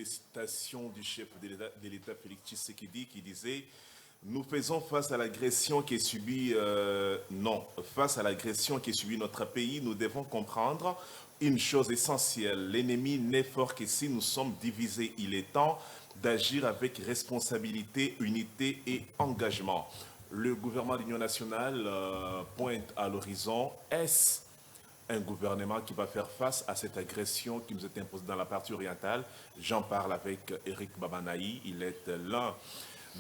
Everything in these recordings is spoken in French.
citation du chef de l'État Félix Tshisekedi qui disait nous faisons face à l'agression qui est subie, face à l'agression qui est subie notre pays, nous devons comprendre une chose essentielle. L'ennemi n'est fort que si nous sommes divisés. Il est temps d'agir avec responsabilité, unité et engagement. Le gouvernement de l'Union nationale pointe à l'horizon. Est-ce un gouvernement qui va faire face à cette agression qui nous est imposée dans la partie orientale? J'en parle avec Eric Babanaï. Il est l'un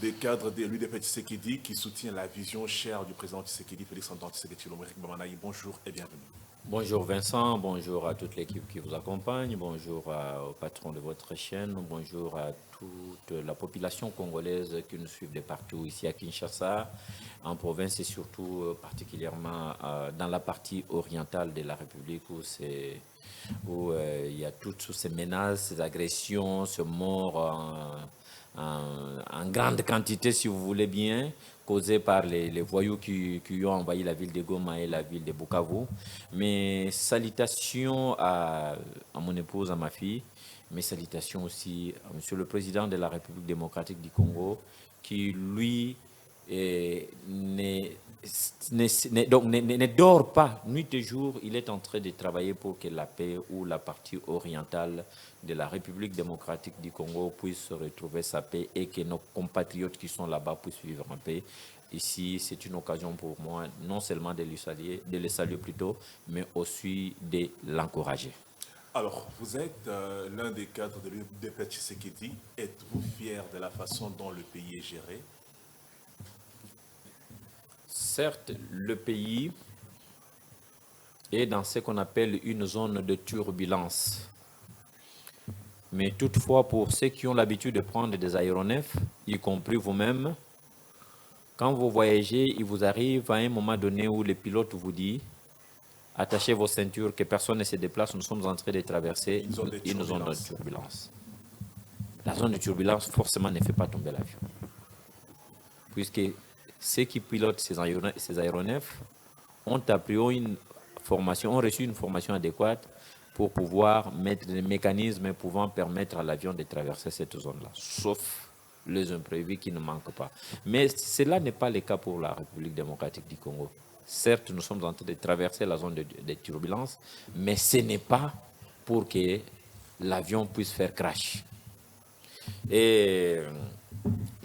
des cadres de l'UDP Tshisekedi qui soutient la vision chère du président Tshisekedi, Félix Antoine Tshisekedi. Eric Babanaï, bonjour et bienvenue. Bonjour Vincent, bonjour à toute l'équipe qui vous accompagne, bonjour au patron de votre chaîne, bonjour à toute la population congolaise qui nous suit de partout ici à Kinshasa, en province et surtout particulièrement dans la partie orientale de la République où il y a toutes ces menaces, ces agressions, ces morts en grande quantité, si vous voulez bien, causées par les voyous qui ont envahi la ville de Goma et la ville de Bukavu. Mes salutations à mon épouse, à ma fille, mes salutations aussi à Monsieur le Président de la République démocratique du Congo, qui lui ne dort pas nuit et jour. Il est en train de travailler pour que la paix ou la partie orientale de la République démocratique du Congo puisse retrouver sa paix et que nos compatriotes qui sont là-bas puissent vivre en paix. Ici, c'est une occasion pour moi non seulement de les saluer plutôt, mais aussi de l'encourager. Alors, vous êtes l'un des cadres de l'UDP Tshisekedi. Êtes-vous fier de la façon dont le pays est géré? Certes, le pays est dans ce qu'on appelle une zone de turbulence. Mais toutefois, pour ceux qui ont l'habitude de prendre des aéronefs, y compris vous-même, quand vous voyagez, il vous arrive à un moment donné où le pilote vous dit « Attachez vos ceintures, que personne ne se déplace, nous sommes en train de traverser une zone de turbulence. » La zone de turbulence, forcément, ne fait pas tomber l'avion. Puisque ceux qui pilotent ces aéronefs ont reçu une formation adéquate pour pouvoir mettre des mécanismes pouvant permettre à l'avion de traverser cette zone-là, sauf les imprévus qui ne manquent pas. Mais cela n'est pas le cas pour la République démocratique du Congo. Certes, nous sommes en train de traverser la zone de turbulence, mais ce n'est pas pour que l'avion puisse faire crash. Et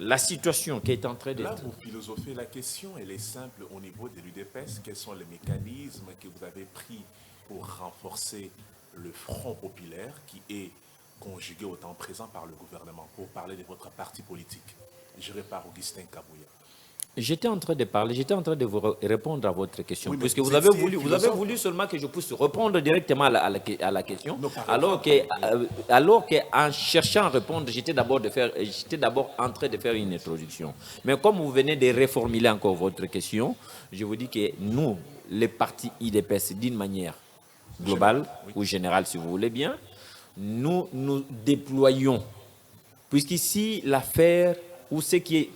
la situation qui est en train de... Là, vous philosophez la question, elle est simple au niveau de l'UDPS. Quels sont les mécanismes que vous avez pris pour renforcer le front populaire qui est conjugué au temps présent par le gouvernement, pour parler de votre parti politique, géré par Augustin Kabouya? J'étais en train de vous répondre à votre question, oui, puisque vous avez voulu seulement que je puisse répondre directement à la question, alors qu'en cherchant à répondre, j'étais d'abord en train de faire une introduction. Mais comme vous venez de reformuler encore votre question, je vous dis que nous, les partis IDPS, d'une manière globale ou générale, si vous voulez bien, nous déployons, puisqu'ici, l'affaire ou ce qui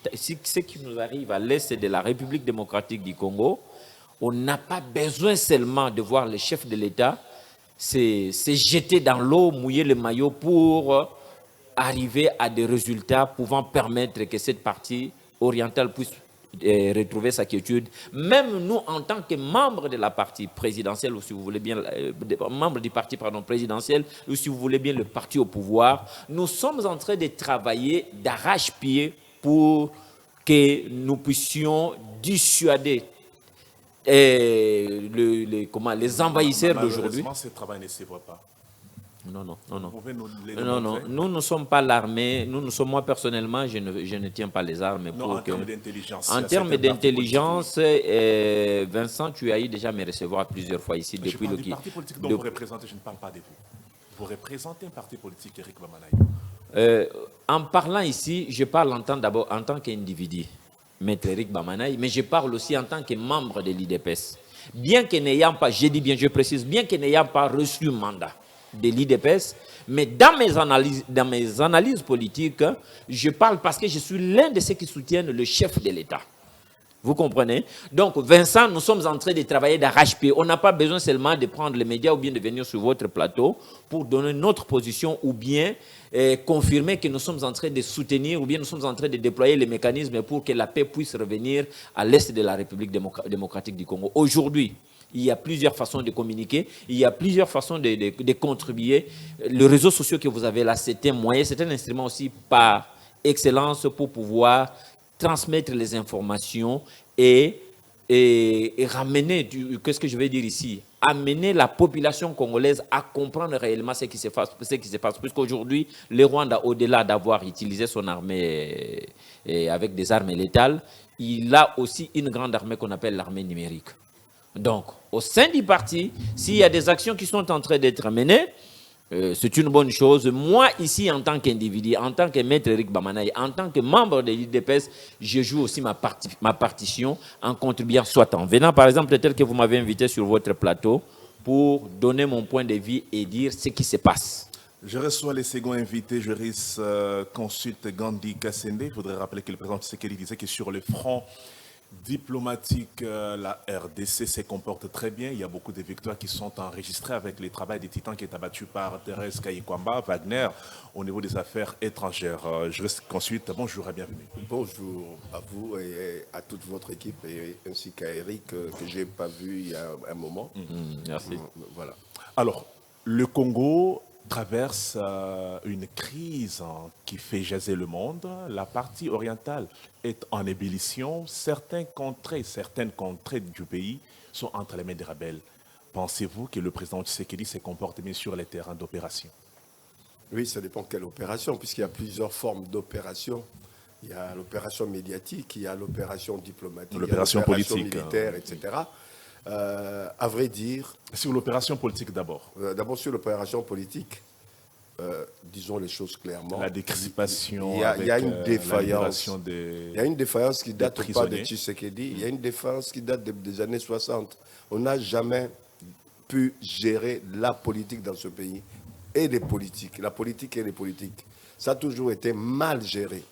nous arrive à l'est de la République démocratique du Congo, on n'a pas besoin seulement de voir le chef de l'État se jeter dans l'eau, mouiller le maillot pour arriver à des résultats pouvant permettre que cette partie orientale puisse retrouver sa quiétude. Même nous, en tant que membres de la partie présidentielle, ou si vous voulez bien, membres du parti présidentiel, ou si vous voulez bien le parti au pouvoir, nous sommes en train de travailler d'arrache-pied pour que nous puissions dissuader les envahisseurs d'aujourd'hui. Malheureusement, ce travail ne se voit pas. Non. Non. Nous ne sommes pas l'armée. Moi, personnellement, je ne tiens pas les armes. En termes d'intelligence. En termes d'intelligence, Vincent, tu as eu déjà me recevoir plusieurs fois ici. Depuis le parti politique dont vous représentez, je ne parle pas de vous. Vous représentez un parti politique, Eric Babanaï. En parlant ici, je parle d'abord en tant qu'individu, Maître Eric Babanaï, mais je parle aussi en tant que membre de l'IDPS. Bien que n'ayant pas, je précise, bien que n'ayant pas reçu mandat de l'IDPS, mais dans mes analyses politiques, je parle parce que je suis l'un de ceux qui soutiennent le chef de l'État. Vous comprenez? Donc, Vincent, nous sommes en train de travailler d'arrache-pied. On n'a pas besoin seulement de prendre les médias ou bien de venir sur votre plateau pour donner notre position ou bien confirmer que nous sommes en train de soutenir ou bien nous sommes en train de déployer les mécanismes pour que la paix puisse revenir à l'est de la République démocratique du Congo. Aujourd'hui, il y a plusieurs façons de communiquer, il y a plusieurs façons de contribuer. Les réseaux sociaux que vous avez là, c'est un moyen, c'est un instrument aussi par excellence pour pouvoir transmettre les informations et ramener, qu'est-ce que je vais dire ici, amener la population congolaise à comprendre réellement ce qui se passe. Puisqu'aujourd'hui, le Rwanda, au-delà d'avoir utilisé son armée avec des armes létales, il a aussi une grande armée qu'on appelle l'armée numérique. Donc, au sein du parti, s'il y a des actions qui sont en train d'être menées, c'est une bonne chose. Moi, ici, en tant qu'individu, en tant que maître Eric Bamanaï, en tant que membre de l'UDPS, je joue aussi ma partition en contribuant, soit en venant, par exemple, tel que vous m'avez invité sur votre plateau, pour donner mon point de vue et dire ce qui se passe. Je reçois les seconds invités, juriste consulte Gandhi Kassende. Il faudrait rappeler que le président Tshisekedi disait que sur le front diplomatique, la RDC se comporte très bien. Il y a beaucoup de victoires qui sont enregistrées avec le travail des titans qui est abattu par Thérèse Kayikwamba, Wagner, au niveau des affaires étrangères. Juriste consulte, bonjour et bienvenue. Bonjour à vous et à toute votre équipe, ainsi qu'à Eric, que je n'ai pas vu il y a un moment. Merci. Voilà. Alors, le Congo traverse une crise qui fait jaser le monde. La partie orientale est en ébullition. Certaines contrées du pays sont entre les mains des rebelles. Pensez-vous que le président Tshisekedi se comporte bien sur les terrains d'opération? Oui, ça dépend de quelle opération, puisqu'il y a plusieurs formes d'opération. Il y a l'opération médiatique, il y a l'opération diplomatique, l'opération politique, militaire, etc. À vrai dire... Sur l'opération politique d'abord. D'abord sur l'opération politique, disons les choses clairement. La décrispation, il y a une défaillance. Il y a une défaillance qui date pas de Tshisekedi, il y a une défaillance qui date des années 60. On n'a jamais pu gérer la politique dans ce pays et les politiques. La politique et les politiques. Ça a toujours été mal géré.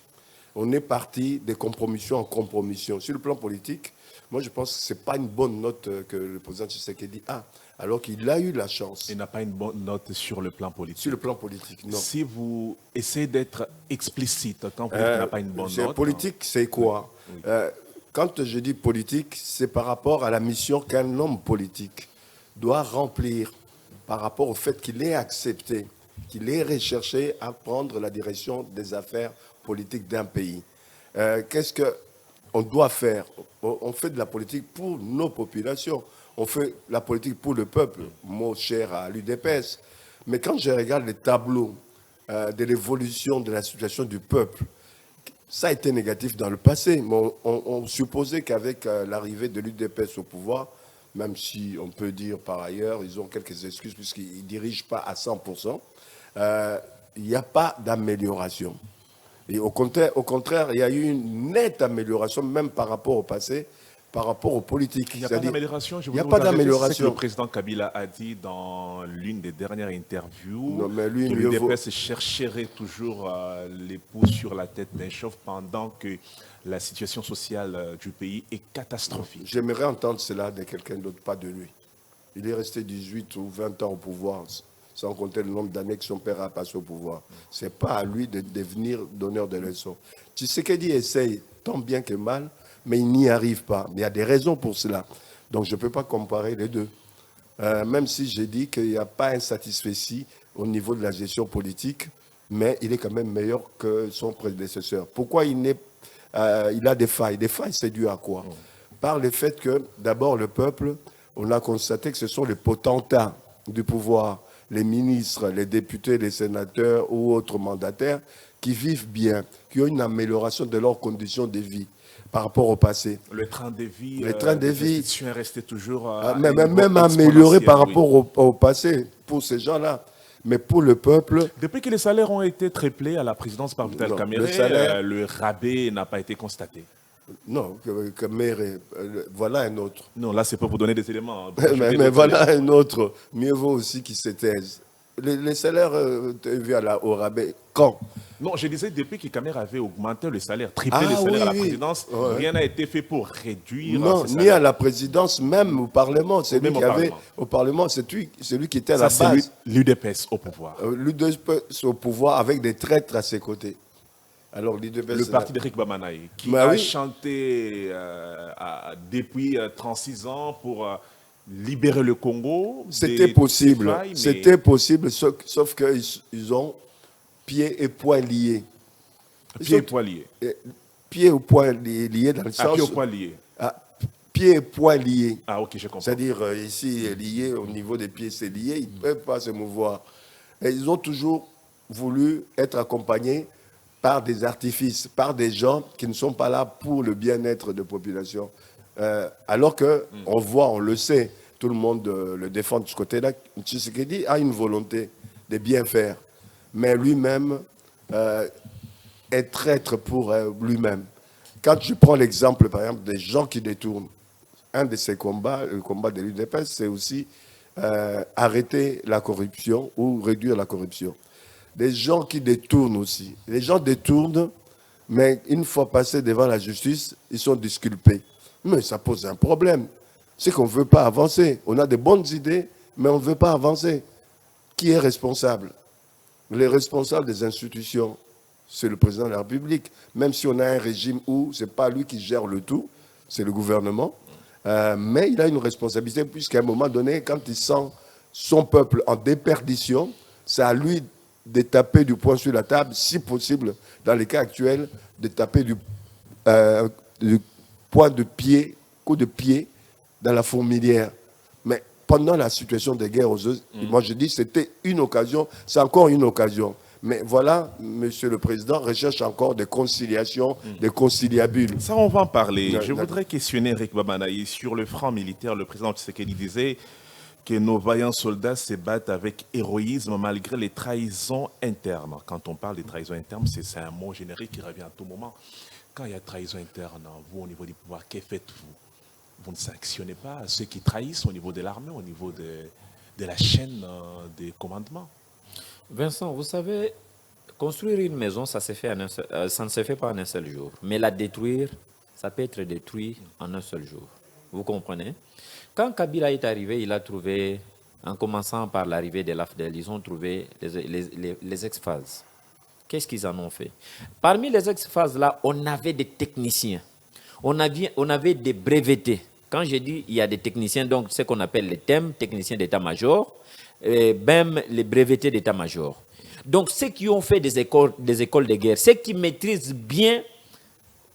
On est parti de compromission en compromission. Sur le plan politique, moi je pense que ce n'est pas une bonne note que le président Tshisekedi a, alors qu'il a eu la chance. Il n'a pas une bonne note sur le plan politique. Sur le plan politique, non. Si vous essayez d'être explicite quand vous n'avez pas une bonne note... Politique, c'est quoi? Oui. Quand je dis politique, c'est par rapport à la mission qu'un homme politique doit remplir, par rapport au fait qu'il est accepté, qu'il est recherché à prendre la direction des affaires politiques d'un pays. Qu'est-ce qu'on doit faire? On fait de la politique pour nos populations. On fait la politique pour le peuple, mot cher à l'UDPS. Mais quand je regarde les tableaux de l'évolution de la situation du peuple, ça a été négatif dans le passé. Mais on supposait qu'avec l'arrivée de l'UDPS au pouvoir, même si on peut dire par ailleurs, ils ont quelques excuses puisqu'ils ne dirigent pas à 100%, il n'y a pas d'amélioration. Et au contraire, il y a eu une nette amélioration, même par rapport au passé, par rapport aux politiques. Il n'y a pas d'amélioration. Il n'y a pas d'amélioration. C'est ce que le président Kabila a dit dans l'une des dernières interviews. Que l'UDPS chercherait toujours l'époux sur la tête d'un chauve pendant que la situation sociale du pays est catastrophique. J'aimerais entendre cela de quelqu'un d'autre, pas de lui. Il est resté 18 ou 20 ans au pouvoir, sans compter le nombre d'années que son père a passé au pouvoir. Ce n'est pas à lui de devenir donneur de leçons. Tshisekedi essaye tant bien que mal, mais il n'y arrive pas. Il y a des raisons pour cela. Donc je ne peux pas comparer les deux. Même si j'ai dit qu'il n'y a pas un satisfait au niveau de la gestion politique, mais il est quand même meilleur que son prédécesseur. Pourquoi il a des failles? Des failles, c'est dû à quoi? Par le fait que, d'abord, le peuple, on a constaté que ce sont les potentats du pouvoir, les ministres, les députés, les sénateurs ou autres mandataires qui vivent bien, qui ont une amélioration de leurs conditions de vie par rapport au passé. Le train de vie, est resté toujours... même amélioré par rapport au passé pour ces gens-là. Mais pour le peuple... Depuis que les salaires ont été triplés à la présidence par Vital Kamerhe, le rabais n'a pas été constaté. Non, Kamerhe, voilà un autre. Non, là, c'est pas pour donner des éléments. Mais voilà un autre. Mieux vaut aussi qu'il se taise. Les salaires, tu as vu au rabais, quand? Non, je disais, depuis que Kamer avait augmenté le salaire, triplé le salaire oui, à la oui. présidence, Ouais. rien n'a été fait pour réduire Non, ces ni salaires. à la présidence, même au Parlement. C'est lui Même qui au avait, Parlement. au Parlement, c'est lui qui était à Ça, la c'est base. l'UDPS au pouvoir. L'UDPS au pouvoir avec des traîtres à ses côtés. Alors l'UDPS... Le parti d'Eric Bamanaï, qui Bah a oui. chanté depuis 36 ans pour libérer le Congo. C'était des possible. failles, mais C'était possible, sauf qu'ils ont pieds et poings liés. pieds et poings liés. Pieds et poings liés dans le Ah, sens... pieds et poings liés. Pieds et poings liés. Ah, ok, je comprends. C'est-à-dire, ici, lié au niveau des pieds, c'est lié, ils ne peuvent pas se mouvoir. Et ils ont toujours voulu être accompagnés par des artifices, par des gens qui ne sont pas là pour le bien-être de la population. Alors qu'on voit, on le sait, tout le monde le défend de ce côté-là. Tshisekedi a une volonté de bien faire, mais lui-même est traître pour lui-même. Quand je prends l'exemple, par exemple, des gens qui détournent, un de ces combats, le combat de l'UDPS, c'est aussi arrêter la corruption ou réduire la corruption. Les gens qui détournent aussi. Les gens détournent, mais une fois passés devant la justice, ils sont disculpés. Mais ça pose un problème. C'est qu'on ne veut pas avancer. On a de bonnes idées, mais on ne veut pas avancer. Qui est responsable? Les responsables des institutions, c'est le président de la République. Même si on a un régime où ce n'est pas lui qui gère le tout, c'est le gouvernement. Mais il a une responsabilité, puisqu'à un moment donné, quand il sent son peuple en déperdition, c'est à lui de taper du poing sur la table, si possible, dans les cas actuels, de taper du poing de pied, coup de pied dans la fourmilière. Mais pendant la situation de guerre moi je dis c'était une occasion, c'est encore une occasion. Mais voilà, Monsieur le Président recherche encore des conciliations, des conciliabules. Ça, on va en parler. Ouais, Je voudrais questionner Eric Bamanaï sur le front militaire. Le président Tshisekedi disait que nos vaillants soldats se battent avec héroïsme malgré les trahisons internes. Quand on parle des trahisons internes, c'est un mot générique qui revient à tout moment. Quand il y a trahison interne, vous, au niveau du pouvoir, que faites-vous? Vous ne sanctionnez pas ceux qui trahissent au niveau de l'armée, au niveau de la chaîne de commandement? Vincent, vous savez, construire une maison, ça ne se fait pas en un seul jour. Mais la détruire, ça peut être détruit en un seul jour. Vous comprenez? Quand Kabila est arrivé, il a trouvé, en commençant par l'arrivée de l'AFDEL, ils ont trouvé les ex-phases. Qu'est-ce qu'ils en ont fait? Parmi les ex-phases-là, on avait des techniciens. On avait des brevetés. Quand je dis il y a des techniciens, donc ce qu'on appelle les thèmes, techniciens d'état-major, même les brevetés d'état-major. Donc ceux qui ont fait des écoles de guerre, ceux qui maîtrisent bien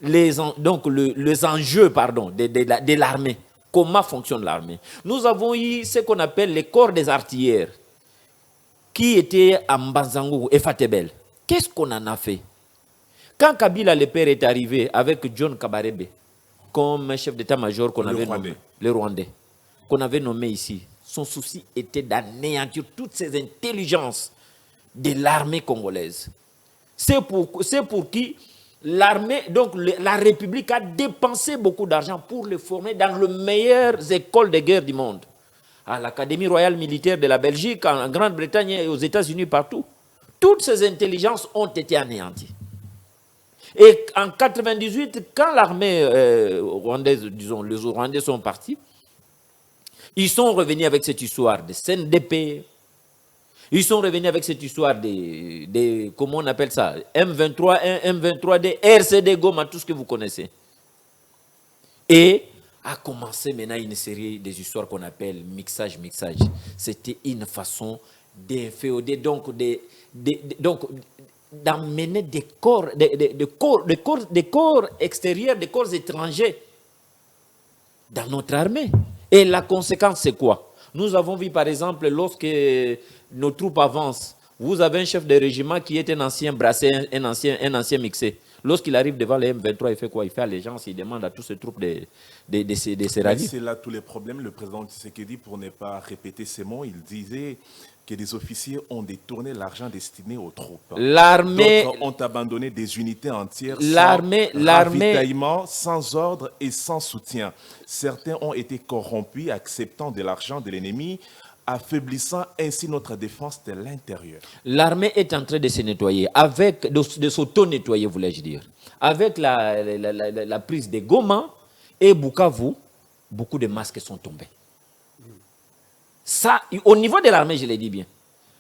les enjeux de l'armée, comment fonctionne l'armée. Nous avons eu ce qu'on appelle les corps des artilleurs qui étaient à Mbanzangou et Fatebel. Qu'est-ce qu'on en a fait? Quand Kabila le père est arrivé avec John Kabarebe comme chef d'état-major qu'on avait nommé, le Rwandais, qu'on avait nommé ici, son souci était d'anéantir toutes ces intelligences de l'armée congolaise. C'est pour qui l'armée, donc la République a dépensé beaucoup d'argent pour les former dans les meilleures écoles de guerre du monde. À l'Académie royale militaire de la Belgique, en Grande-Bretagne et aux États-Unis, partout. Toutes ces intelligences ont été anéanties. Et en 1998, quand l'armée rwandaise, disons, les Rwandais sont partis, ils sont revenus avec cette histoire de CNDP. Ils sont revenus avec cette histoire de comment on appelle ça, M23, M23D, RCD, Goma, tout ce que vous connaissez. Et a commencé maintenant une série des histoires qu'on appelle mixage. C'était une façon d'inféoder, donc d'emmener des corps extérieurs, des corps étrangers dans notre armée. Et la conséquence, c'est quoi? Nous avons vu, par exemple, lorsque nos troupes avancent, vous avez un chef de régiment qui est un ancien brassé, un ancien mixé. Lorsqu'il arrive devant les M23, il fait quoi? Il fait allégeance, il demande à toutes ces troupes de se rallier. C'est là tous les problèmes. Le président Tshisekedi, pour ne pas répéter ces mots, il disait que des officiers ont détourné l'argent destiné aux troupes. L'armée... D'autres ont abandonné des unités entières sans ravitaillement, sans ordre et sans soutien. Certains ont été corrompus, acceptant de l'argent de l'ennemi affaiblissant ainsi notre défense de l'intérieur. L'armée est en train de se nettoyer, de s'auto-nettoyer, voulais-je dire. Avec la prise de Goma et Bukavu, beaucoup de masques sont tombés. Ça, au niveau de l'armée, je l'ai dit bien.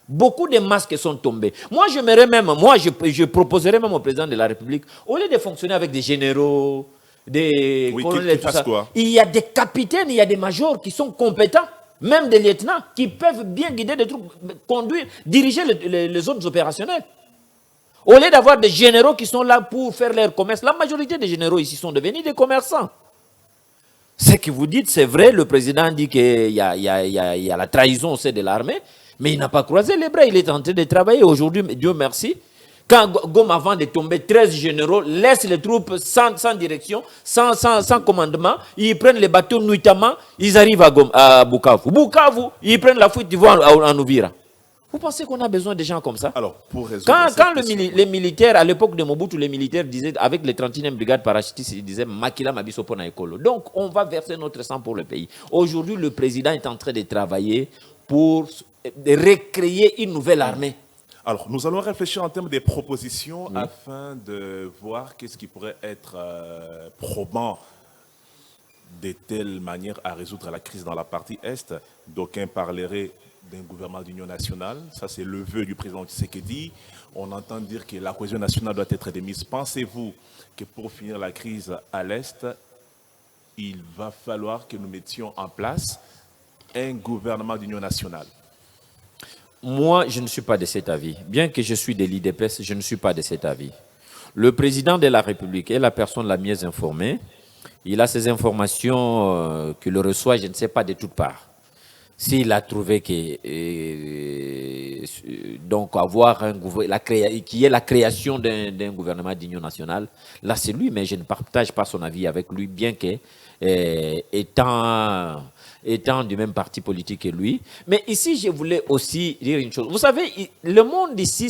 Beaucoup de masques sont tombés. Moi, je proposerais même au président de la République, au lieu de fonctionner avec des généraux, des colonels et tout ça, il y a des capitaines, il y a des majors qui sont compétents, même des lieutenants, qui peuvent bien guider des troupes, conduire, diriger les zones opérationnelles. Au lieu d'avoir des généraux qui sont là pour faire leur commerce, la majorité des généraux ici sont devenus des commerçants. Ce que vous dites, c'est vrai, le président dit qu'il y a la trahison au sein de l'armée, mais il n'a pas croisé les bras, il est en train de travailler. Aujourd'hui, Dieu merci, quand Goma, avant de tomber, 13 généraux laissent les troupes sans direction, sans commandement, ils prennent les bateaux nuitamment, ils arrivent à Bukavu. Bukavu, ils prennent la fuite, ils vont en Ouvira. Vous pensez qu'on a besoin de gens comme ça? Alors, pour résoudre quand les militaires, à l'époque de Mobutu, les militaires disaient, avec les 31e brigades parachutistes, ils disaient Makila Mabisopo na Ekolo. Donc, on va verser notre sang pour le pays. Aujourd'hui, le président est en train de travailler pour recréer une nouvelle armée. Alors, nous allons réfléchir en termes des propositions afin de voir qu'est-ce qui pourrait être probant de telle manière à résoudre la crise dans la partie Est. D'aucuns parleraient d'un gouvernement d'union nationale. Ça, c'est le vœu du président Tshisekedi. On entend dire que la cohésion nationale doit être démise. Pensez-vous que pour finir la crise à l'Est, il va falloir que nous mettions en place un gouvernement d'union nationale? Moi, je ne suis pas de cet avis. Bien que je suis de l'IDPS, je ne suis pas de cet avis. Le président de la République est la personne la mieux informée. Il a ces informations qu'il reçoit, je ne sais pas, de toutes parts. S'il a trouvé que donc avoir un gouvernement, qui est la création d'un gouvernement d'union nationale, là c'est lui, mais je ne partage pas son avis avec lui, bien que étant du même parti politique que lui. Mais ici, je voulais aussi dire une chose. Vous savez, le monde ici,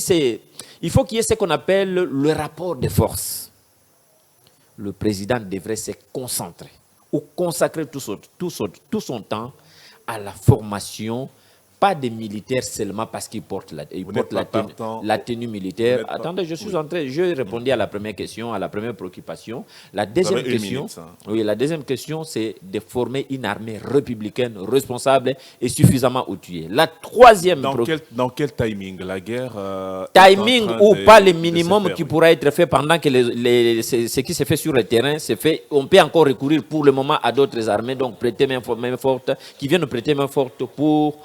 il faut qu'il y ait ce qu'on appelle le rapport de force. Le président devrait se concentrer ou consacrer tout son temps à la formation, pas des militaires seulement parce qu'ils portent la tenue militaire. Attendez, je répondais à la première question, à la première préoccupation. La deuxième question, la deuxième question, c'est de former une armée républicaine responsable et suffisamment outillée. La troisième dans quel timing? La guerre timing ou pas le minimum qui pourra être fait pendant que ce qui se fait sur le terrain se fait. On peut encore recourir pour le moment à d'autres armées, donc prêter main forte, qui viennent prêter main forte pour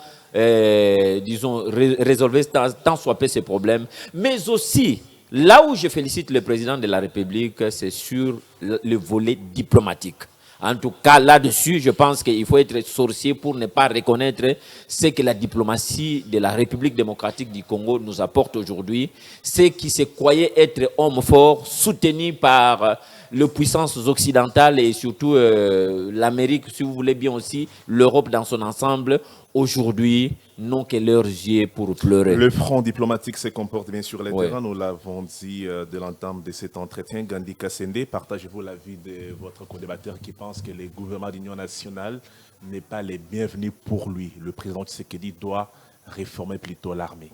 disons, résolver tant soit peu ces problèmes. Mais aussi, là où je félicite le président de la République, c'est sur le volet diplomatique. En tout cas, là-dessus, je pense qu'il faut être sorcier pour ne pas reconnaître ce que la diplomatie de la République démocratique du Congo nous apporte aujourd'hui. Ceux qui se croyaient être hommes forts, soutenus par les puissances occidentales et surtout l'Amérique, si vous voulez bien aussi, l'Europe dans son ensemble, aujourd'hui, n'ont que leurs yeux pour pleurer. Le front diplomatique se comporte bien sur le terrain. Nous l'avons dit de l'entame de cet entretien. Gandhi Kassende, partagez-vous l'avis de votre co-débatteur qui pense que le gouvernement d'union nationale n'est pas les bienvenus pour lui? Le président Tshisekedi doit réformer plutôt l'armée.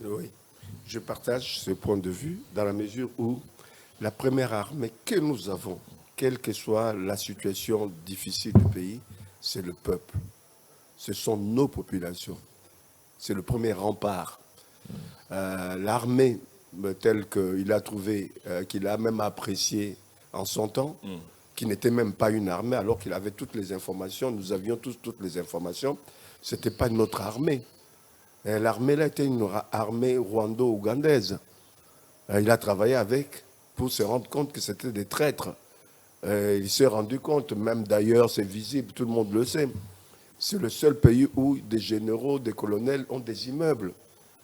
Oui, je partage ce point de vue dans la mesure où la première armée que nous avons, quelle que soit la situation difficile du pays, c'est le peuple. Ce sont nos populations. C'est le premier rempart. L'armée telle qu'il a trouvé, qu'il a même appréciée en son temps, qui n'était même pas une armée, alors qu'il avait toutes les informations, nous avions tous toutes les informations, ce n'était pas notre armée. L'armée là était une armée rwando-ougandaise. Il a travaillé avec pour se rendre compte que c'était des traîtres. Il s'est rendu compte, même d'ailleurs c'est visible, tout le monde le sait. C'est le seul pays où des généraux, des colonels ont des immeubles.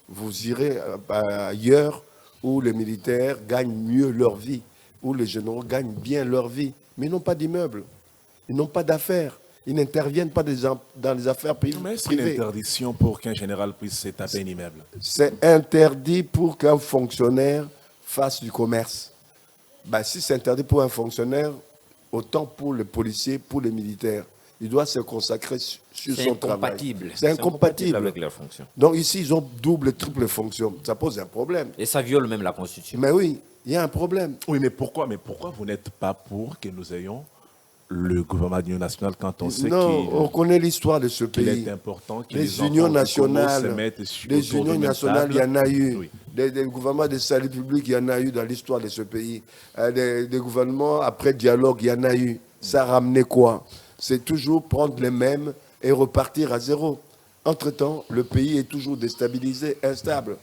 Vous irez ailleurs où les militaires gagnent mieux leur vie, où les généraux gagnent bien leur vie, mais ils n'ont pas d'immeubles, ils n'ont pas d'affaires, ils n'interviennent pas dans les affaires privées. Mais c'est une interdiction pour qu'un général puisse se taper un immeuble? C'est interdit pour qu'un fonctionnaire fasse du commerce. Si c'est interdit pour un fonctionnaire, autant pour les policiers, pour les militaires. il doit se consacrer sur C'est son travail. incompatible. C'est incompatible. avec leur fonction. Donc ici, ils ont double, triple fonction. Ça pose un problème. Et ça viole même la Constitution. Mais oui, il y a un problème. Oui, mais pourquoi vous n'êtes pas pour que nous ayons le gouvernement d'union nationale quand on sait Non, on connaît l'histoire de ce qu'il pays. est important que Les enfants unions du Congo nationales, se mettent les autour unions d'une même nationales, il y en table? a eu. Oui. Des gouvernements de salut public, il y en a eu dans l'histoire de ce pays. Des gouvernements après dialogue, il y en a eu. Ça a ramené quoi? C'est toujours prendre les mêmes et repartir à zéro. Entre-temps, le pays est toujours déstabilisé, instable.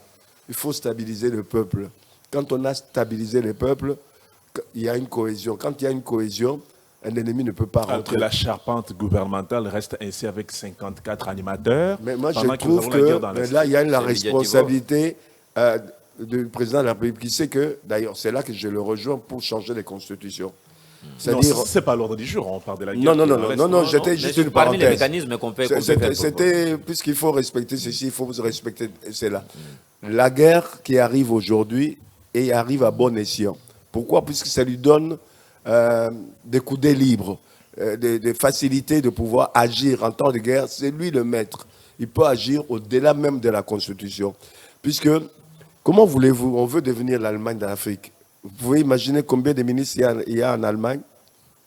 Il faut stabiliser le peuple. Quand on a stabilisé le peuple, il y a une cohésion. Quand il y a une cohésion, un ennemi ne peut pas Alors rentrer. que la charpente gouvernementale reste ainsi avec 54 animateurs. Mais moi, je pendant que nous trouve avons la guerre dans que l'Est. là, il y a la C'est responsabilité du président de la République qui sait que, d'ailleurs, c'est là que je le rejoins pour changer les constitutions. Non, C'est-à-dire. c'est pas l'ordre du jour, on parle de la guerre. Non, non, qui non, est dans non, l'Est. non, non, j'étais juste une Parmi les parenthèse. mécanismes qu'on peut faire. C'était, puisqu'il faut respecter ceci, il faut respecter cela. La guerre qui arrive aujourd'hui et arrive à bon escient. Pourquoi? Puisque ça lui donne des coudées libres, des facilités de pouvoir agir en temps de guerre. C'est lui le maître. Il peut agir au-delà même de la Constitution. Puisque, comment voulez-vous, on veut devenir l'Allemagne de l'Afrique. Vous pouvez imaginer combien de ministres il y a en Allemagne?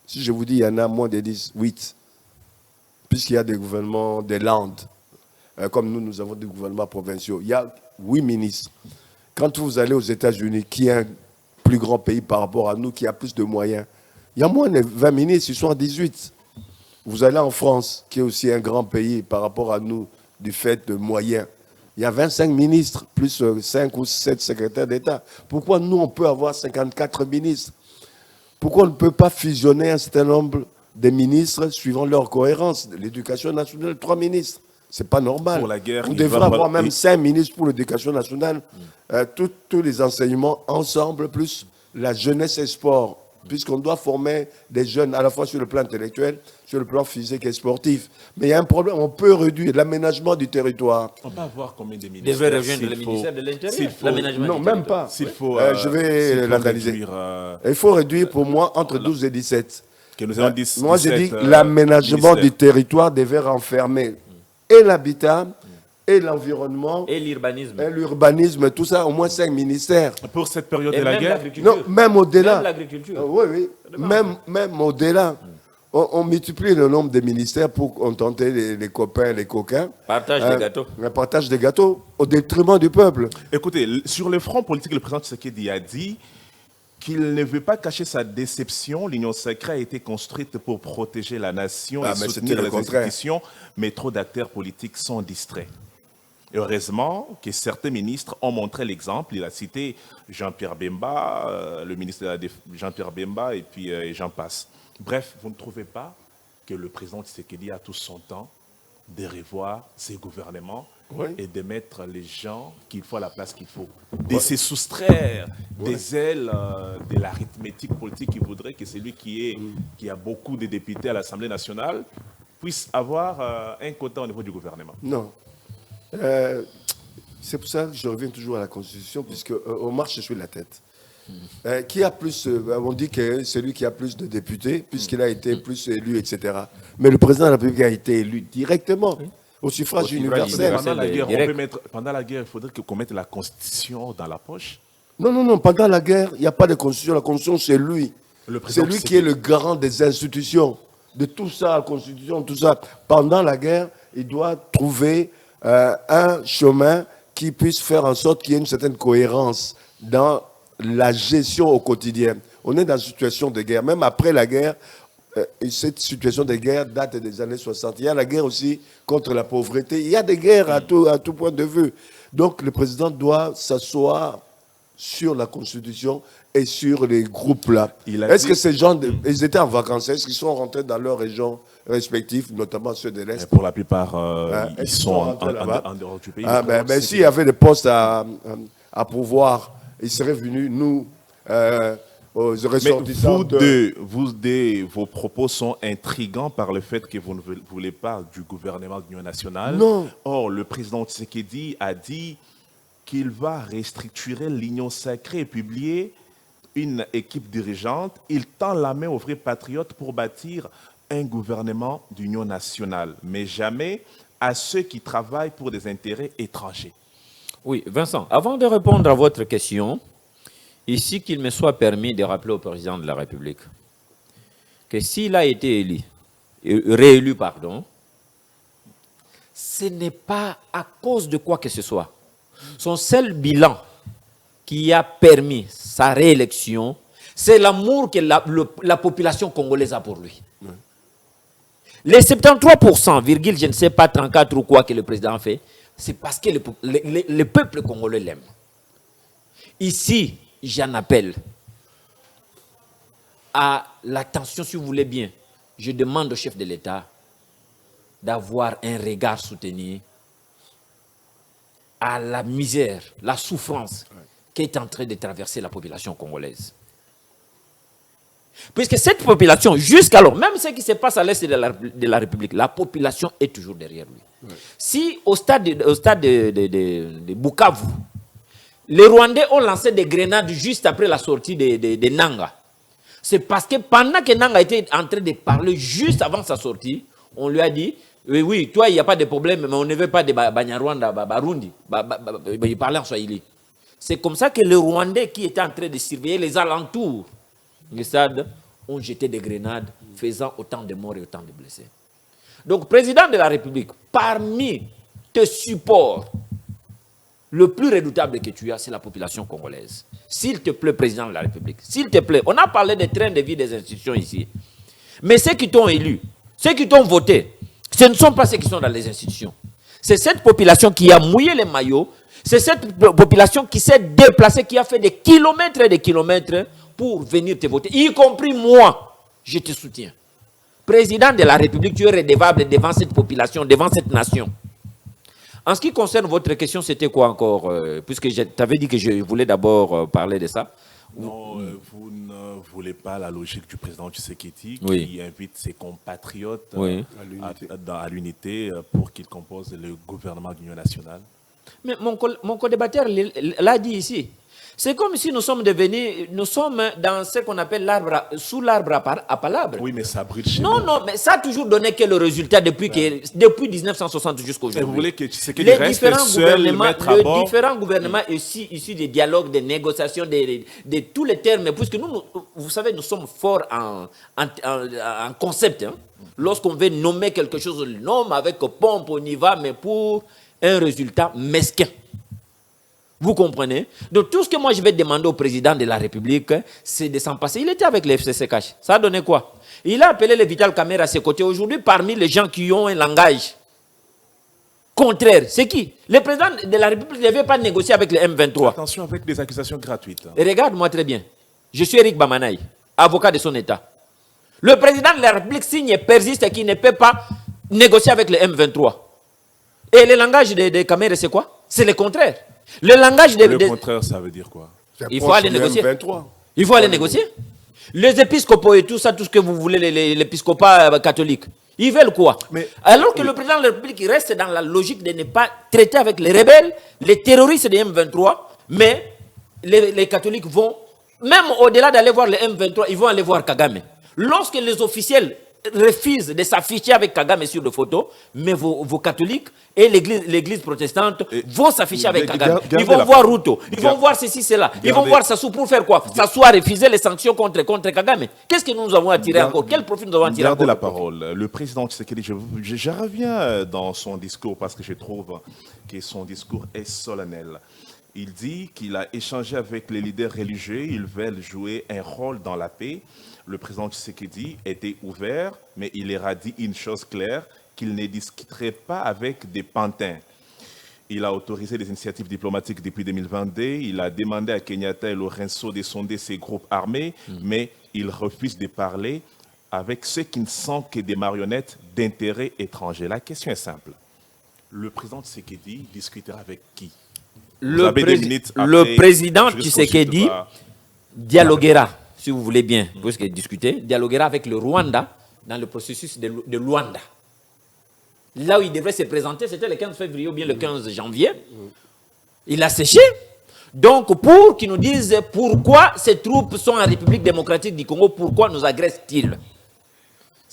Si je vous dis il y en a moins de 10, 8. Puisqu'il y a des gouvernements des Landes, comme nous avons des gouvernements provinciaux. Il y a 8 ministres. Quand vous allez aux États-Unis, qui est un plus grand pays par rapport à nous, qui a plus de moyens, il y a moins de 20 ministres, ils sont à 18. Vous allez en France, qui est aussi un grand pays par rapport à nous, du fait de moyens. Il y a 25 ministres, plus 5 ou 7 secrétaires d'État. Pourquoi nous, on peut avoir 54 ministres? Pourquoi on ne peut pas fusionner un certain nombre de ministres suivant leur cohérence? L'éducation nationale, 3 ministres. C'est pas normal. Pour la guerre, on il devrait va avoir falloir- même 5 ministres pour l'éducation nationale. Tous les enseignements ensemble, plus la jeunesse et sport. Puisqu'on doit former des jeunes à la fois sur le plan intellectuel, sur le plan physique et sportif. Mais il y a un problème, on peut réduire l'aménagement du territoire. On peut avoir combien de ministères? Devait rejoindre s'il le faut- ministère de l'Intérieur. s'il faut- L'aménagement Non, du même territoire. pas. S'il faut, Je vais s'il faut l'analyser. réduire, Il faut réduire pour moi entre 12 et 17. que nous avons 10, Moi, j'ai dit 17, que l'aménagement ministères. du territoire devait renfermer et l'habitat, et l'environnement, Et l'urbanisme. et l'urbanisme, tout ça, au moins 5 ministères. Pour cette période Et de la même guerre, l'agriculture. Non, même au-delà. Même l'agriculture. Oui, oui. Même au-delà. On multiplie le nombre de ministères pour contenter les copains, les coquins. Partage des gâteaux. Un partage des gâteaux au détriment du peuple. écoutez, sur le front politique, le président Tshisekedi a dit qu'il ne veut pas cacher sa déception. L'Union sacrée a été construite pour protéger la nation Ah, et mais soutenir c'était le les contraire. institutions, mais trop d'acteurs politiques sont distraits. Heureusement que certains ministres ont montré l'exemple. Il a cité Jean-Pierre Bemba, le ministre de la Jean-Pierre Bemba, et puis et j'en passe. Bref, vous ne trouvez pas que le président Tshisekedi a tout son temps de revoir ses gouvernements Oui. et de mettre les gens qu'il faut à la place qu'il faut, de se soustraire des ailes de l'arithmétique politique qui voudrait que celui qui a beaucoup de députés à l'Assemblée nationale puisse avoir un quota au niveau du gouvernement. Non. C'est pour ça que je reviens toujours à la Constitution, puisque on marche sur la tête. Qui a plus, on dit que c'est lui qui a plus de députés, puisqu'il a été plus élu, etc. Mais le président de la République a été élu directement, au suffrage Au suffrage universel. universel. Pendant la guerre, il faudrait qu'on mette la Constitution dans la poche. Non, non, non, pendant la guerre, il n'y a pas de Constitution. La Constitution, c'est lui. Le C'est président lui qui Tshisekedi. est le garant des institutions, de tout ça, la Constitution, tout ça. Pendant la guerre, il doit trouver un chemin qui puisse faire en sorte qu'il y ait une certaine cohérence dans la gestion au quotidien. On est dans une situation de guerre. Même après la guerre, et cette situation de guerre date des années 60. Il y a la guerre aussi contre la pauvreté. Il y a des guerres à tout point de vue. Donc le président doit s'asseoir sur la Constitution et sur les groupes là. Il a Est-ce dit- que ces gens, ils étaient en vacances? Est-ce qu'ils sont rentrés dans leurs régions respectives, notamment ceux de Et l'Est? pour la plupart, Est-ce ils qu'ils sont rentrés là-bas? en dehors du pays. Ah, Mais comment ben, c'est s'il y avait des postes à pourvoir, ils seraient venus, nous, aux Mais ressortissants vos propos sont intrigants par le fait que vous ne voulez pas du gouvernement de l'Union nationale. Non. Or, le président Tshisekedi a dit qu'il va restructurer l'Union sacrée et publier une équipe dirigeante. Il tend la main aux vrais patriotes pour bâtir un gouvernement d'union nationale, mais jamais à ceux qui travaillent pour des intérêts étrangers. Oui, Vincent, avant de répondre à votre question, ici qu'il me soit permis de rappeler au président de la République que s'il a été réélu, ce n'est pas à cause de quoi que ce soit. Son seul bilan qui a permis sa réélection, c'est l'amour que la population congolaise a pour lui. Oui. Les 73%, virgule, je ne sais pas, 34 ou quoi que le président fait, c'est parce que le peuple congolais l'aime. Ici, j'en appelle à l'attention, si vous voulez bien. Je demande au chef de l'État d'avoir un regard soutenu à la misère, la souffrance qui est en train de traverser la population congolaise. Puisque cette population, jusqu'alors, même ce qui se passe à l'est de la République, la population est toujours derrière lui. Oui. Si au stade de Bukavu, les Rwandais ont lancé des grenades juste après la sortie de Nanga, c'est parce que pendant que Nanga était en train de parler, juste avant sa sortie, on lui a dit, oui, toi, il n'y a pas de problème, mais on ne veut pas de Banyarwanda, Barundi. Il parlait en Swahili. C'est comme ça que les Rwandais qui étaient en train de surveiller les alentours du stade ont jeté des grenades, faisant autant de morts et autant de blessés. Donc, président de la République, parmi tes supports, le plus redoutable que tu as, c'est la population congolaise. S'il te plaît, président de la République, s'il te plaît, on a parlé des trains de vie des institutions ici. Mais ceux qui t'ont élu, ceux qui t'ont voté, ce ne sont pas ceux qui sont dans les institutions. C'est cette population qui a mouillé les maillots, c'est cette population qui s'est déplacée, qui a fait des kilomètres et des kilomètres pour venir te voter, y compris moi, je te soutiens. Président de la République, tu es redevable devant cette population, devant cette nation. En ce qui concerne votre question, c'était quoi encore puisque je t'avais dit que je voulais d'abord parler de ça. Non, vous ne voulez pas la logique du président Tshisekedi qui invite ses compatriotes à l'unité pour qu'ils composent le gouvernement d'union nationale. Mais mon co-débatteur l'a dit ici. C'est comme si nous sommes dans ce qu'on appelle sous l'arbre à palabres. Oui, mais ça brille chez nous. Non, mais ça a toujours donné que le résultat depuis 1960 jusqu'à aujourd'hui. Vous voulez que Tshisekedi reste seul, mettre à bord. Les différents gouvernements issus des dialogues, des négociations, de tous les termes, puisque nous, vous savez, nous sommes forts en concept. Hein. Lorsqu'on veut nommer quelque chose, on le nomme avec pompe, on y va, mais pour un résultat mesquin. Vous comprenez? Donc tout ce que moi je vais demander au président de la République, c'est de s'en passer. Il était avec le FCCK. Ça a donné quoi? Il a appelé le Vital Kamerhe à ses côtés. Aujourd'hui, parmi les gens qui ont un langage contraire, c'est qui? Le président de la République ne veut pas négocier avec le M23. Attention avec des accusations gratuites. Et regarde-moi très bien. Je suis Eric Bamanaï, avocat de son État. Le président de la République signe et persiste qu'il ne peut pas négocier avec le M23. Et le langage de Kamerhe, c'est quoi? C'est le contraire. Le langage Le contraire, ça veut dire quoi? Il faut aller négocier. Il faut aller négocier. Les épiscopaux et tout ça, tout ce que vous voulez, l'épiscopat catholique, ils veulent quoi? Alors que le président de la République reste dans la logique de ne pas traiter avec les rebelles, les terroristes des M23, mais les catholiques vont, même au-delà d'aller voir les M23, ils vont aller voir Kagame. Lorsque les officiels refusent de s'afficher avec Kagame sur les photos, mais vos catholiques et l'église protestante vont s'afficher avec Kagame. Ils vont voir Ruto, ils vont voir ceci, cela. Ils vont voir Sassou pour faire quoi? S'asseoir, refuser les sanctions contre Kagame. Qu'est-ce que nous avons attiré encore? Quel profit nous avons attiré encore? Gardez la parole. Le président Tshisekedi, je reviens dans son discours parce que je trouve que son discours est solennel. Il dit qu'il a échangé avec les leaders religieux, ils veulent jouer un rôle dans la paix. Le président Tshisekedi était ouvert, mais il leur a dit une chose claire, qu'il ne discuterait pas avec des pantins. Il a autorisé des initiatives diplomatiques depuis 2022. Il a demandé à Kenyatta et Lorenzo de sonder ces groupes armés, mais il refuse de parler avec ceux qui ne sont que des marionnettes d'intérêts étrangers. La question est simple. Le président Tshisekedi discutera avec qui? Le président Tshisekedi dialoguera, si vous voulez bien, puisque discuter, dialoguera avec le Rwanda dans le processus de Luanda. Là où il devrait se présenter, c'était le 15 février ou bien le 15 janvier. Il a séché. Donc, pour qu'ils nous disent pourquoi ces troupes sont en République démocratique du Congo, pourquoi nous agressent-ils?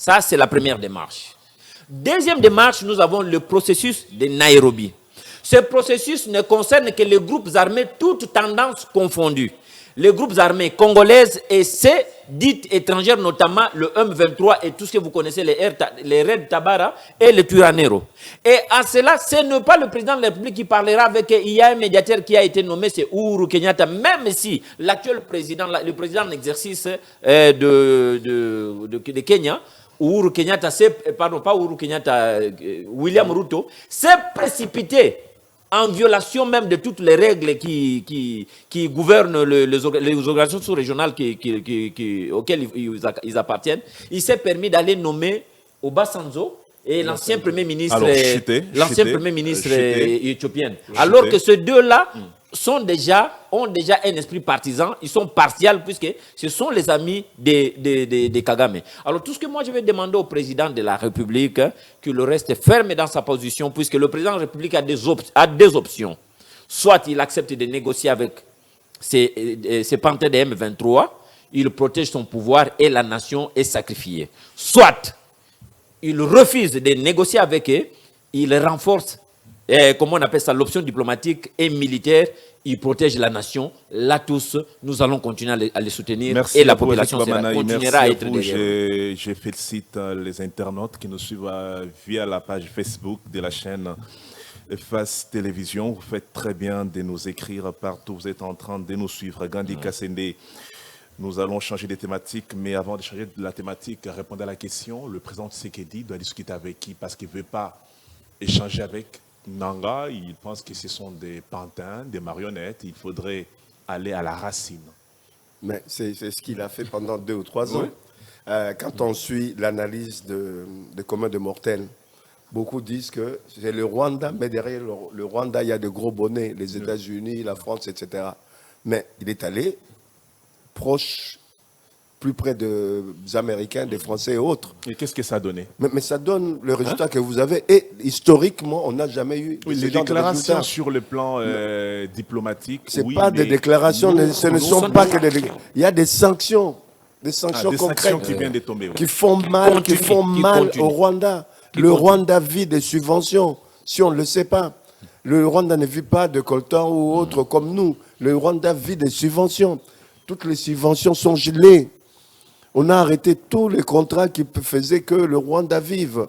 Ça, c'est la première démarche. Deuxième démarche, nous avons le processus de Nairobi. Ce processus ne concerne que les groupes armés, toutes tendances confondues. Les groupes armés congolaises et ces dites étrangères, notamment le M23 et tout ce que vous connaissez, les Red Tabara et le Turanero. Et à cela, ce n'est pas le président de la République qui parlera avec... Il y a un médiateur qui a été nommé, c'est Uhuru Kenyatta, même si l'actuel président, le président en exercice de Kenya, Uhuru Kenyatta, pardon, pas Uhuru Kenyatta, William Ruto, s'est précipité en violation même de toutes les règles qui gouvernent les organisations sous-régionales auxquelles ils appartiennent. Il s'est permis d'aller nommer Obasanjo et l'ancien Premier ministre, éthiopien. Alors que ces deux-là ont déjà un esprit partisan, ils sont partials puisque ce sont les amis de Kagame. Alors tout ce que moi je vais demander au président de la République, qu'il reste ferme dans sa position, puisque le président de la République a des options. Soit il accepte de négocier avec ces panthères de M23, il protège son pouvoir et la nation est sacrifiée. Soit il refuse de négocier avec eux, il renforce comment on appelle ça, l'option diplomatique et militaire, il protège la nation. Là, tous, nous allons continuer à les soutenir. Merci et la population continuera à être derrière. Je félicite les internautes qui nous suivent via la page Facebook de la chaîne Face Télévision. Vous faites très bien de nous écrire partout. Vous êtes en train de nous suivre. Gandhi Kassende, nous allons changer de thématique, mais avant de changer de la thématique, répondre à la question, le président Tshisekedi doit discuter avec qui? Parce qu'il ne veut pas échanger avec Nanga, il pense que ce sont des pantins, des marionnettes. Il faudrait aller à la racine. Mais c'est ce qu'il a fait pendant 2 ou 3 ans. Oui. Quand on suit l'analyse de commun de mortels, beaucoup disent que c'est le Rwanda, mais derrière le Rwanda, il y a de gros bonnets, les États-Unis, la France, etc. Mais il est allé proche, plus près des Américains, des Français et autres. Et qu'est-ce que ça a donné? Mais ça donne le résultat que vous avez. Et historiquement, on n'a jamais eu les déclarations sur le plan diplomatique. Ce n'est pas des déclarations, ce ne sont pas que des... Il y a des sanctions. Des sanctions concrètes sanctions qui viennent de tomber. Qui font mal, au Rwanda. Le Rwanda vit des subventions, si on ne le sait pas. Le Rwanda ne vit pas de coltan ou autre comme nous. Le Rwanda vit des subventions. Toutes les subventions sont gelées. On a arrêté tous les contrats qui faisaient que le Rwanda vive.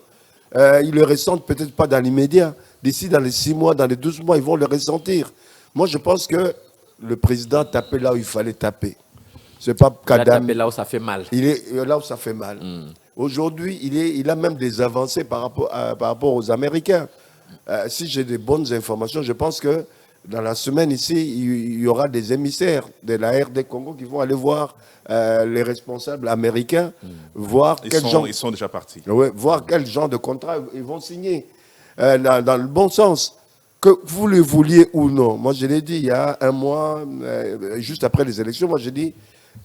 Ils le ressentent peut-être pas dans l'immédiat. D'ici dans les 6 mois, dans les 12 mois, ils vont le ressentir. Moi, je pense que le président tapait là où il fallait taper. C'est pas Kadam. Il a tapé là où ça fait mal. Il est là où ça fait mal. Aujourd'hui, il a même des avancées par rapport aux Américains. Si j'ai des bonnes informations, je pense que dans la semaine ici, il y aura des émissaires de la RD Congo qui vont aller voir les responsables américains, voir ils sont déjà partis. Ouais, voir quel genre de contrat ils vont signer dans le bon sens. Que vous le vouliez ou non. Moi, je l'ai dit il y a 1 mois, juste après les élections, moi j'ai dit,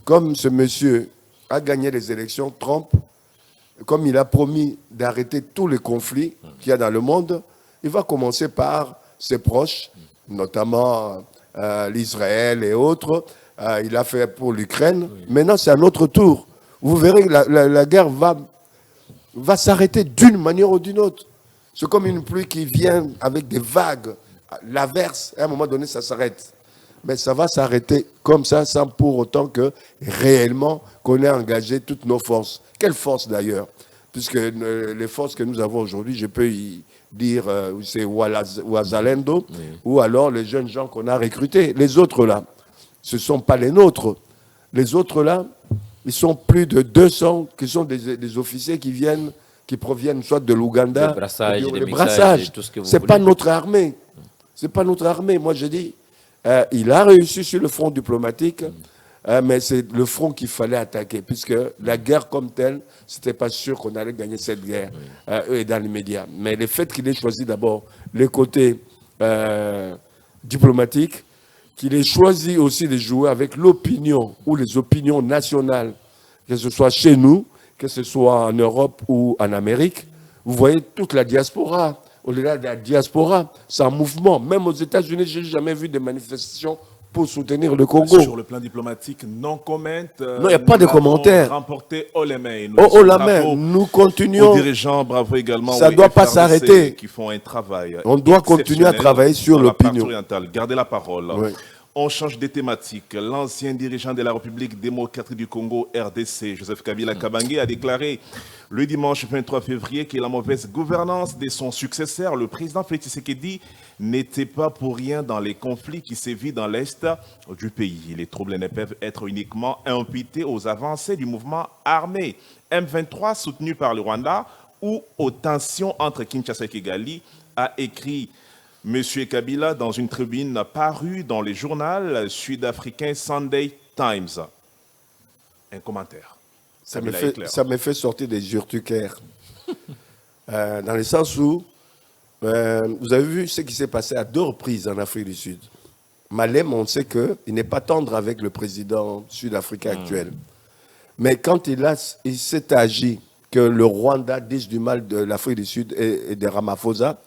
comme ce monsieur a gagné les élections, Trump, comme il a promis d'arrêter tous les conflits qu'il y a dans le monde, il va commencer par ses proches, notamment l'Israël et autres. Il a fait pour l'Ukraine. Oui. Maintenant, c'est à notre tour. Vous verrez que la guerre va s'arrêter d'une manière ou d'une autre. C'est comme une pluie qui vient avec des vagues. L'averse, à un moment donné, ça s'arrête. Mais ça va s'arrêter comme ça, sans pour autant que réellement qu'on ait engagé toutes nos forces. Quelles forces d'ailleurs? Puisque les forces que nous avons aujourd'hui, je peux y dire, c'est Ouazalendo, oui, ou alors les jeunes gens qu'on a recrutés. Les autres là, ce ne sont pas les nôtres. Les autres là, ils sont plus de 200 qui sont des officiers qui proviennent soit de l'Ouganda, des brassages. Ce n'est pas notre armée. C'est pas notre armée. Moi, je dis, il a réussi sur le front diplomatique, mais c'est le front qu'il fallait attaquer, puisque la guerre comme telle, ce n'était pas sûr qu'on allait gagner cette guerre dans l'immédiat. Mais le fait qu'il ait choisi d'abord les côtés diplomatiques, qu'il ait choisi aussi de jouer avec l'opinion ou les opinions nationales, que ce soit chez nous, que ce soit en Europe ou en Amérique, vous voyez toute la diaspora. Au-delà de la diaspora, c'est un mouvement. Même aux États-Unis, je n'ai jamais vu de manifestations pour soutenir le Congo. Sur le plan diplomatique, non comment. Non, il n'y a pas de commentaires. Remporté haut les mains. Haut la main, nous continuons. Aux dirigeants, bravo également. Ça ne doit pas FRDC, s'arrêter. Qui font un travail. On doit continuer à travailler sur l'opinion. Gardez la parole. Oui. On change de thématique. L'ancien dirigeant de la République démocratique du Congo, RDC, Joseph Kabila Kabange, a déclaré le dimanche 23 février que la mauvaise gouvernance de son successeur, le président Félix Tshisekedi, n'était pas pour rien dans les conflits qui sévissent dans l'Est du pays. Les troubles ne peuvent être uniquement imputés aux avancées du mouvement armé M23 soutenu par le Rwanda ou aux tensions entre Kinshasa et Kigali, a écrit M. Kabila dans une tribune parue dans le journal sud-africain Sunday Times. Un commentaire. Ça me fait sortir des urticaires. Dans le sens où, vous avez vu ce qui s'est passé à 2 reprises en Afrique du Sud. Malem, on sait qu'il n'est pas tendre avec le président sud-africain actuel. Mais quand il s'est agi que le Rwanda dise du mal de l'Afrique du Sud et de Ramaphosa,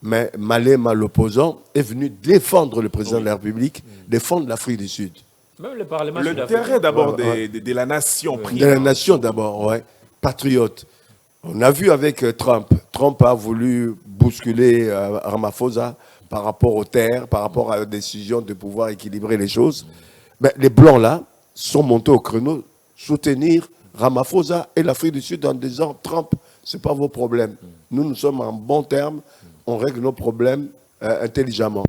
mais Malem, l'opposant, est venu défendre le président de la République, défendre l'Afrique du Sud. Même le Parlement L'intérêt d'abord de la nation. De la nation d'abord, ouais. Patriote. On a vu avec Trump. Trump a voulu bousculer Ramaphosa par rapport aux terres, par rapport à la décision de pouvoir équilibrer les choses. Mais les Blancs, là, sont montés au créneau, soutenir Ramaphosa et l'Afrique du Sud en disant « Trump, ce n'est pas vos problèmes. Nous sommes en bon terme. On règle nos problèmes intelligemment. »